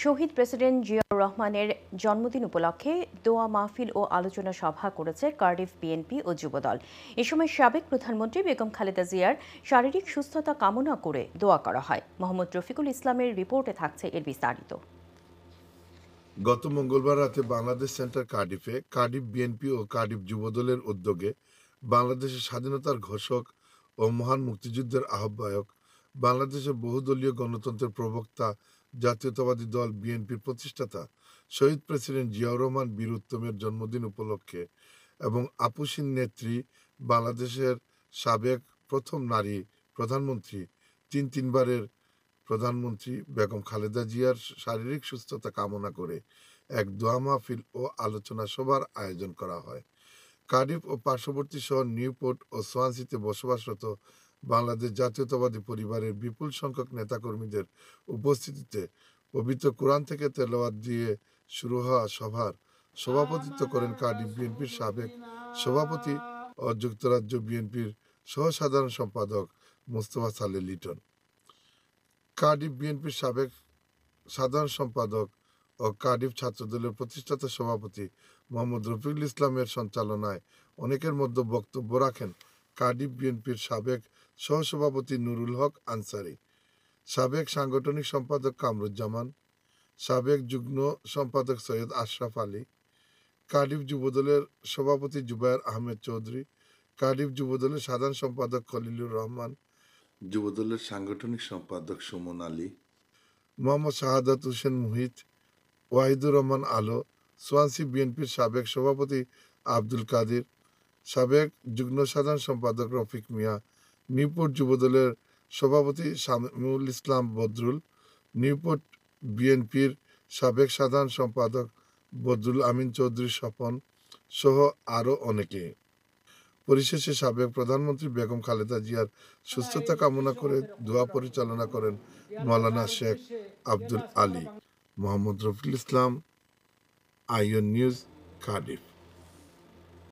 শহীদ president Ziaur রহমানের জন্মদিন উপলক্ষে দোয়া মাহফিল ও আলোচনা সভা করেছে কার্ডিফ বিএনপি ও যুবদল। এ সময় সাবেক প্রধানমন্ত্রী বেগম খালেদা জিয়ার শারীরিক সুস্থতা কামনা করে দোয়া করা হয়। মোহাম্মদ রফিকুল ইসলামের রিপোর্টে থাকছে এর বিস্তারিত। গত মঙ্গলবার রাতে বাংলাদেশ সেন্টার কার্ডিফে কার্ডিফ বিএনপি ও কার্ডিফ যুবদলের উদ্যোগে বাংলাদেশের স্বাধীনতার ঘোষক ও মহান মুক্তিযুদ্ধের আহ্বায়ক, বাংলাদেশের বহুদলীয় গণতন্ত্রের প্রবক্তা, জাতীয়তাবাদী দল বিএনপির প্রতিষ্ঠাতা শহীদ প্রেসিডেন্ট জিয়াউর রহমান বীর উত্তমের জন্মদিন উপলক্ষে এবং আপুসীন নেত্রী, বাংলাদেশের সাবেক প্রথম নারী প্রধানমন্ত্রী, তিনবারের প্রধানমন্ত্রী বেগম খালেদা জিয়ার শারীরিক সুস্থতা কামনা করে এক দোয়া মাহফিল ও আলোচনা সভার আয়োজন করা হয়। কার্ডিফ ও পার্শ্ববর্তী শহর নিউপোর্ট ও সোয়ানসিতে বসবাসরত বাংলাদেশ জাতীয়তাবাদী পরিবারের বিপুল সংখ্যক নেতাকর্মীদের উপস্থিতিতে পবিত্র কোরআন থেকে তেলাওয়াত দিয়ে শুরু হওয়া সভার সভাপতিত্ব করেন কার্ডিফ বিএনপির সাবেক সভাপতি ও যুক্তরাজ্য বিএনপির সহসাধারণ সম্পাদক মোস্তফা সালেহ লিটন। কার্ডিফ বিএনপির সাবেক সাধারণ সম্পাদক ও কার্ডিফ ছাত্রদলের প্রতিষ্ঠাতা সভাপতি মোহাম্মদ রফিকুল ইসলামের সঞ্চালনায় অনেকের মধ্যে বক্তব্য রাখেন কার্ডিফ বিএনপির সাবেক সহসভাপতি নুরুল হক আনসারী, সাবেক সাংগঠনিক সম্পাদক কামরুজ্জামান, সাবেক যুগ্ম সম্পাদক সৈয়দ আশরাফ আলী, কার্ডিফ যুবদলের সভাপতি জুবায়ের আহমেদ চৌধুরী, কার্ডিফ যুবদলের সাধারণ সম্পাদক খলিলুর রহমান, যুবদলের সাংগঠনিক সম্পাদক সুমন আলী, মোহাম্মদ শাহাদাত হোসেন মুহিত, ওয়াহিদুর রহমান আলো, সোয়ানসি বিএনপির সাবেক সভাপতি আব্দুল কাদির, সাবেক যুগ্ম সাধারণ সম্পাদক রফিক মিয়া, নিউপোর্ট যুবদলের সভাপতি শামীমুল ইসলাম বদরুল, নিউপোর্ট বিএনপির সাবেক সাধারণ সম্পাদক বদরুল আমিন চৌধুরী স্বপন সহ আরও অনেকে। পরিশেষে সাবেক প্রধানমন্ত্রী বেগম খালেদা জিয়ার সুস্থতা কামনা করে দোয়া পরিচালনা করেন মাওলানা Sheikh Abdul Ali. Mohammad Rafiqul Islam, in news, Cardiff.